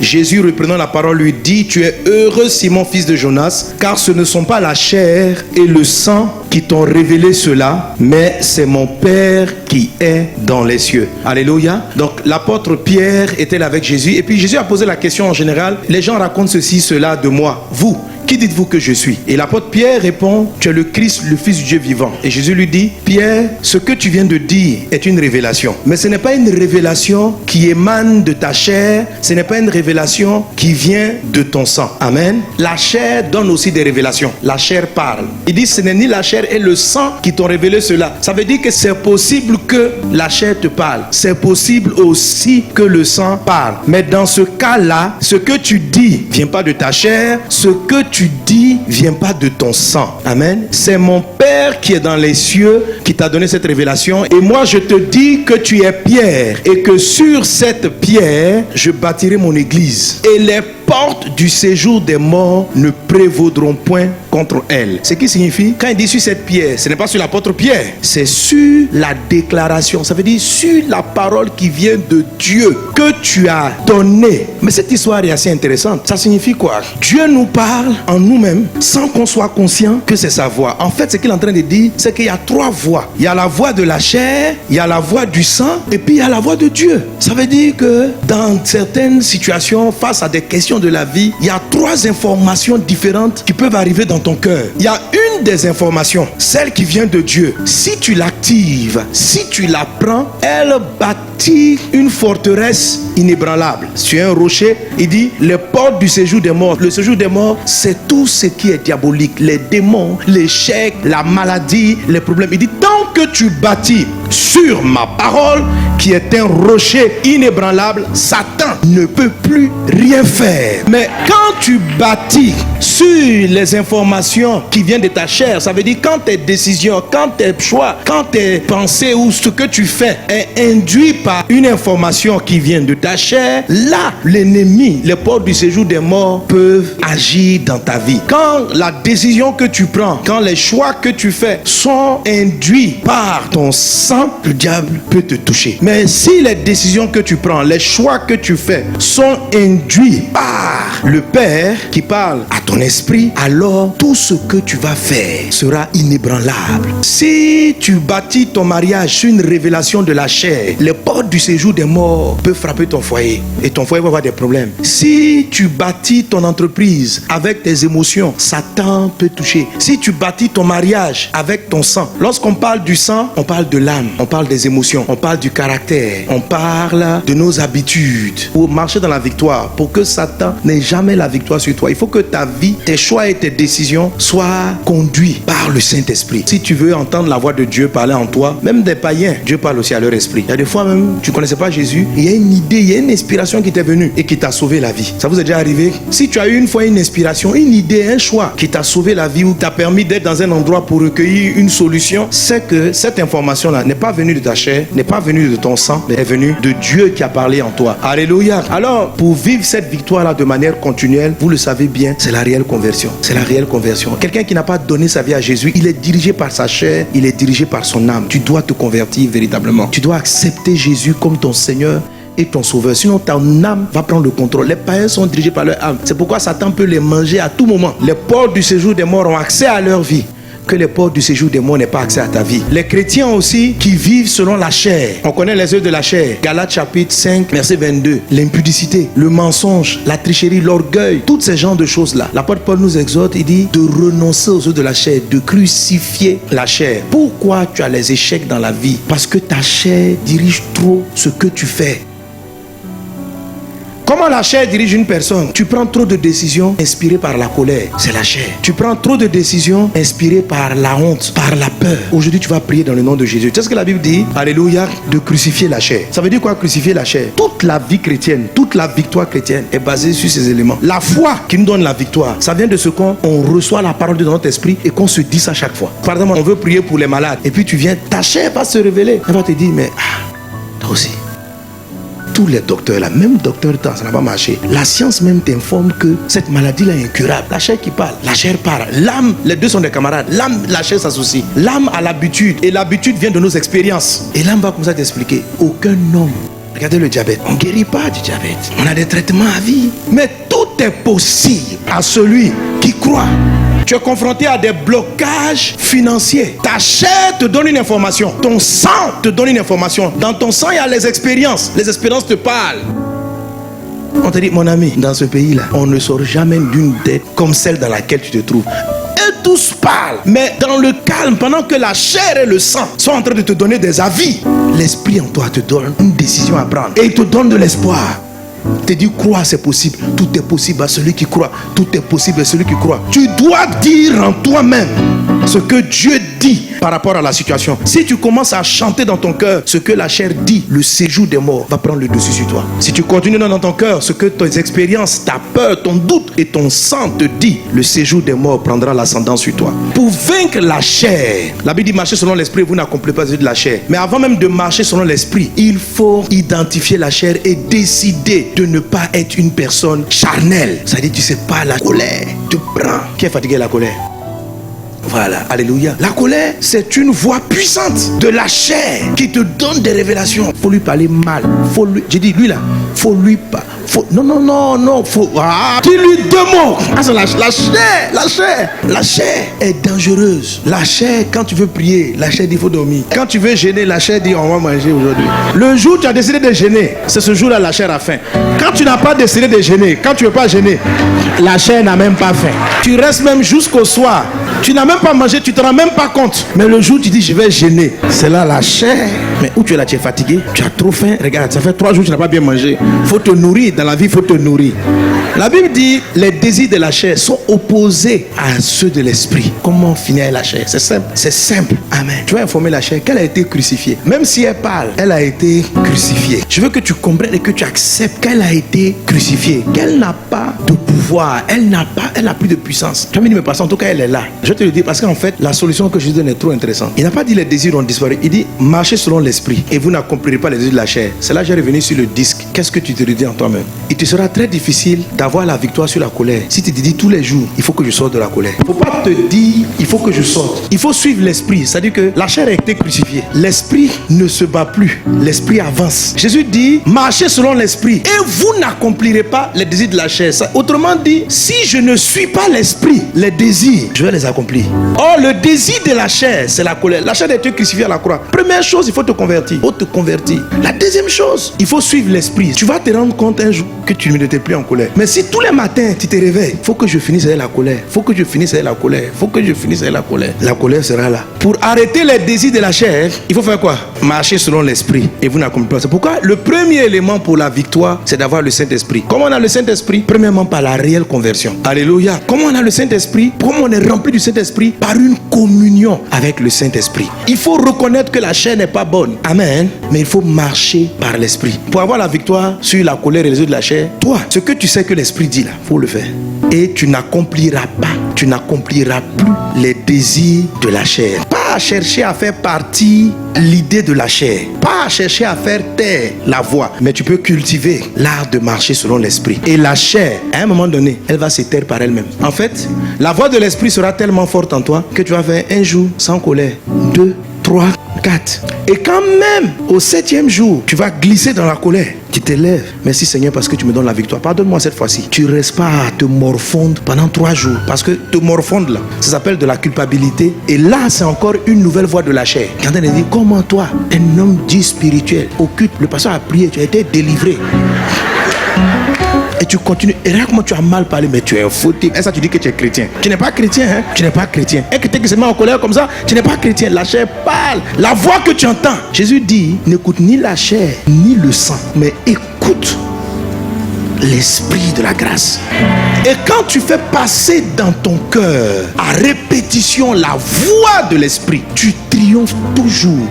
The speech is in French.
Jésus, reprenant la parole, lui dit: tu es heureux, Simon, fils de Jonas, car ce ne sont pas la chair et le sang qui t'ont révélé cela, mais c'est mon Père qui est dans les cieux. Alléluia. Donc l'apôtre Pierre était là avec Jésus, et puis Jésus a posé la question en général: les gens racontent ceci, cela de moi. Vous, qui dites-vous que je suis? Et l'apôtre Pierre répond: tu es le Christ, le Fils du Dieu vivant. Et Jésus lui dit: Pierre, ce que tu viens de dire est une révélation. Mais ce n'est pas une révélation qui émane de ta chair, ce n'est pas une révélation qui vient de ton sang. Amen. La chair donne aussi des révélations. La chair parle. Il dit: ce n'est ni la chair et le sang qui t'ont révélé cela. Ça veut dire que c'est possible que la chair te parle. C'est possible aussi que le sang parle. Mais dans ce cas-là, ce que tu dis vient pas de ta chair, ce que tu dis vient pas de ton sang. Amen. C'est mon Père qui est dans les cieux qui t'a donné cette révélation. Et moi je te dis que tu es Pierre, et que sur cette pierre je bâtirai mon église, et les portes du séjour des morts ne prévaudront point contre elle. Ce qui signifie, quand il dit sur cette pierre, ce n'est pas sur l'apôtre Pierre, c'est sur la déclaration. Ça veut dire sur la parole qui vient de Dieu que tu as donnée. Mais cette histoire est assez intéressante. Ça signifie quoi? Dieu nous parle en nous-mêmes sans qu'on soit conscient que c'est sa voix. En fait, ce qu'il est en train de dire, c'est qu'il y a trois voix. Il y a la voix de la chair, il y a la voix du sang, et puis il y a la voix de Dieu. Ça veut dire que dans certaines situations, face à des questions de la vie, il y a trois informations différentes qui peuvent arriver dans ton cœur. Il y a une des informations, celle qui vient de Dieu. Si tu l'actives, si tu la prends, elle bâtit une forteresse inébranlable. Sur un rocher, il dit: les portes du séjour des morts. Le séjour des morts, c'est tout ce qui est diabolique, les démons, l'échec, la maladie, les problèmes. Il dit: tant que tu bâtis sur ma parole, qui est un rocher inébranlable, Satan ne peut plus rien faire. Mais quand tu bâtis sur les informations qui viennent de ta chair, ça veut dire quand tes décisions, quand tes choix, quand tes pensées ou ce que tu fais est induit par une information qui vient de ta chair, là, l'ennemi, les portes du séjour des morts peuvent agir dans ta vie. Quand la décision que tu prends, quand les choix que tu fais sont induits par ton sang, le diable peut te toucher. Mais si les décisions que tu prends, les choix que tu fais sont induits par le Père qui parle à ton esprit, alors tout ce que tu vas faire sera inébranlable. Si tu bâtis ton mariage sur une révélation de la chair, les portes du séjour des morts peuvent frapper ton foyer et ton foyer va avoir des problèmes. Si tu bâtis ton entreprise avec tes émotions, Satan peut toucher. Si tu bâtis ton mariage avec ton sang, lorsqu'on parle du sang, on parle de l'âme, on parle des émotions, on parle du caractère, on parle de nos habitudes. Pour marcher dans la victoire, pour que Satan n'ait jamais la victoire sur toi, il faut que ta vie, tes choix et tes décisions soient conduits par le Saint-Esprit. Si tu veux entendre la voix de Dieu parler en toi, même des païens, Dieu parle aussi à leur esprit. Il y a des fois même, tu ne connaissais pas Jésus, il y a une idée, il y a une inspiration qui t'est venue et qui t'a sauvé la vie. Ça vous est déjà arrivé? Si tu as eu une fois une inspiration, une idée, un choix qui t'a sauvé la vie ou t'a permis d'être dans un endroit pour recueillir une solution, c'est que cette information-là n'est pas venue de ta chair, n'est pas venue de ton sang, mais est venue de Dieu qui a parlé en toi. Alléluia. Alors, pour vivre cette victoire-là de manière continuelle, vous le savez bien, c'est la réelle conversion. C'est la réelle conversion. Quelqu'un qui n'a pas donné sa vie à Jésus, il est dirigé par sa chair, il est dirigé par son âme. Tu dois te convertir véritablement. Tu dois accepter Jésus comme ton Seigneur et ton sauveur. Sinon, ton âme va prendre le contrôle. Les païens sont dirigés par leur âme. C'est pourquoi Satan peut les manger à tout moment. Les portes du séjour des morts ont accès à leur vie, que les portes du séjour des morts n'aient pas accès à ta vie. Les chrétiens aussi qui vivent selon la chair. On connaît les œuvres de la chair. Galates chapitre 5, verset 22. L'impudicité, le mensonge, la tricherie, l'orgueil, tous ces genres de choses-là. L'apôtre Paul nous exhorte, il dit de renoncer aux œuvres de la chair, de crucifier la chair. Pourquoi tu as les échecs dans la vie? Parce que ta chair dirige trop ce que tu fais. Comment la chair dirige une personne? Tu prends trop de décisions inspirées par la colère, c'est la chair. Tu prends trop de décisions inspirées par la honte, par la peur. Aujourd'hui, tu vas prier dans le nom de Jésus. Tu sais ce que la Bible dit? Alléluia, de crucifier la chair. Ça veut dire quoi, crucifier la chair? Toute la vie chrétienne, toute la victoire chrétienne est basée sur ces éléments. La foi qui nous donne la victoire, ça vient de ce qu'on reçoit la parole de notre esprit et qu'on se dit ça chaque fois. Par exemple, on veut prier pour les malades et puis tu viens, ta chair va se révéler. Elle va te dire, mais toi aussi. Tous les docteurs, là, même docteur, ça n'a pas marché. La science même t'informe que cette maladie-là est incurable. La chair qui parle, la chair parle. L'âme, les deux sont des camarades. L'âme, la chair s'associe. L'âme a l'habitude et l'habitude vient de nos expériences. Et l'âme va comme ça t'expliquer. Aucun homme Regardez le diabète. On ne guérit pas du diabète. On a des traitements à vie. Mais tout est possible à celui qui croit. Tu es confronté à des blocages financiers. Ta chair te donne une information. Ton sang te donne une information. Dans ton sang, il y a les expériences. Les expériences te parlent. On te dit, mon ami, dans ce pays-là, on ne sort jamais d'une dette comme celle dans laquelle tu te trouves. Et tous parlent. Mais dans le calme, pendant que la chair et le sang sont en train de te donner des avis, l'esprit en toi te donne une décision à prendre. Et il te donne de l'espoir. Te dit, crois, c'est possible. Tout est possible à celui qui croit. Tout est possible à celui qui croit. Tu dois dire en toi-même ce que Dieu dit par rapport à la situation. Si tu commences à chanter dans ton cœur ce que la chair dit, le séjour des morts va prendre le dessus sur toi. Si tu continues dans ton cœur ce que tes expériences, ta peur, ton doute et ton sang te dit, le séjour des morts prendra l'ascendant sur toi. Pour vaincre la chair, la Bible dit marcher selon l'esprit, vous n'accomplissez pas de la chair. Mais avant même de marcher selon l'esprit, il faut identifier la chair et décider de ne pas être une personne charnelle. Ça dit, tu sais pas, la colère te prend. Qui est fatigué de la colère? Voilà, alléluia. La colère, c'est une voix puissante de la chair qui te donne des révélations. Faut lui parler mal. Faut lui, j'ai dit, lui là, faut lui pas. Non, faut. Dis-lui deux mots. Ah, c'est la chair est dangereuse. La chair, quand tu veux prier, la chair dit faut dormir. Quand tu veux jeûner, la chair dit on va manger aujourd'hui. Le jour où tu as décidé de jeûner, c'est ce jour-là la chair a faim. Quand tu n'as pas décidé de jeûner, quand tu ne veux pas jeûner, la chair n'a même pas faim. Tu restes même jusqu'au soir. Tu n'as même pas mangé, tu ne te rends même pas compte. Mais le jour où tu dis je vais jeûner, c'est là la chair. Mais où tu es là, tu es fatigué, tu as trop faim. Regarde, ça fait 3 jours que tu n'as pas bien mangé. Il faut te nourrir. Dans la vie, il faut te nourrir. La Bible dit les désirs de la chair sont opposés à ceux de l'esprit. Comment finir la chair? C'est simple. C'est simple. Amen. Tu vas informer la chair qu'elle a été crucifiée. Même si elle parle, elle a été crucifiée. Je veux que tu comprennes et que tu acceptes qu'elle a été crucifiée. Qu'elle n'a pas de pouvoir. Elle n'a plus de puissance. Tu vas me dire, mais pasteur, en tout cas, elle est là. Je te le dis parce qu'en fait, la solution que je donne est trop intéressante. Il n'a pas dit les désirs ont disparu. Il dit marchez selon l'esprit et vous n'accomplirez pas les désirs de la chair. C'est là que j'ai revenu sur le disque. Qu'est-ce que tu te redis en toi-même? Il te sera très difficile d'avoir la victoire sur la colère. Si tu te dis tous les jours, il faut que je sorte de la colère. Il ne faut pas te dire, il faut que je sorte. Il faut suivre l'esprit. C'est-à-dire que la chair a été crucifiée. L'esprit ne se bat plus. L'esprit avance. Jésus dit, marchez selon l'esprit et vous n'accomplirez pas les désirs de la chair. Ça, autrement dit, si je ne suis pas l'esprit, les désirs, je vais les accomplir. Or, le désir de la chair, c'est la colère. La chair a été crucifiée à la croix. Première chose, il faut te convertir. Il faut te convertir. La deuxième chose, il faut suivre l'esprit. Tu vas te rendre compte un jour que tu n'étais plus en colère. Mais si tous les matins tu te réveilles, il faut que je finisse avec la colère. Il faut que je finisse avec la colère. Il faut que je finisse avec la colère. La colère sera là. Pour arrêter les désirs de la chair, il faut faire quoi? Marcher selon l'esprit. Et vous n'accomplissez pas. C'est pourquoi le premier élément pour la victoire, c'est d'avoir le Saint-Esprit. Comment on a le Saint-Esprit? Premièrement, par la réelle conversion. Alléluia. Comment on a le Saint-Esprit? Comment on est rempli du Saint-Esprit? Par une communion avec le Saint-Esprit. Il faut reconnaître que la chair n'est pas bonne. Amen. Mais il faut marcher par l'esprit. Pour avoir la victoire sur la colère et les œufs de la chair, toi, ce que tu sais que l'esprit dit là, il faut le faire. Et tu n'accompliras plus les désirs de la chair. Pas à chercher à faire partie l'idée de la chair. Pas à chercher à faire taire la voix. Mais tu peux cultiver l'art de marcher selon l'esprit. Et la chair, à un moment donné, elle va se taire par elle-même. En fait, la voix de l'esprit sera tellement forte en toi que tu vas faire un jour sans colère, 2, 3, 4. Et quand même, au 7e jour, tu vas glisser dans la colère. Tu te lèves. Merci Seigneur parce que tu me donnes la victoire. Pardonne-moi cette fois-ci. Tu ne restes pas à te morfondre pendant 3 jours. Parce que te morfondre là, ça s'appelle de la culpabilité. Et là, c'est encore une nouvelle voix de la chair. Quand elle dit, comment toi, un homme dit spirituel, occupe, le pasteur a prié, tu as été délivré. Et tu continues. Et regarde comment tu as mal parlé, mais tu es un faux type. Et ça, tu dis que tu es chrétien. Tu n'es pas chrétien, hein? Tu n'es pas chrétien. Et que tu se met en colère comme ça, tu n'es pas chrétien. La chair parle. La voix que tu entends. Jésus dit, n'écoute ni la chair, ni le sang, mais écoute l'esprit de la grâce. Et quand tu fais passer dans ton cœur à répétition la voix de l'esprit, tu triomphes toujours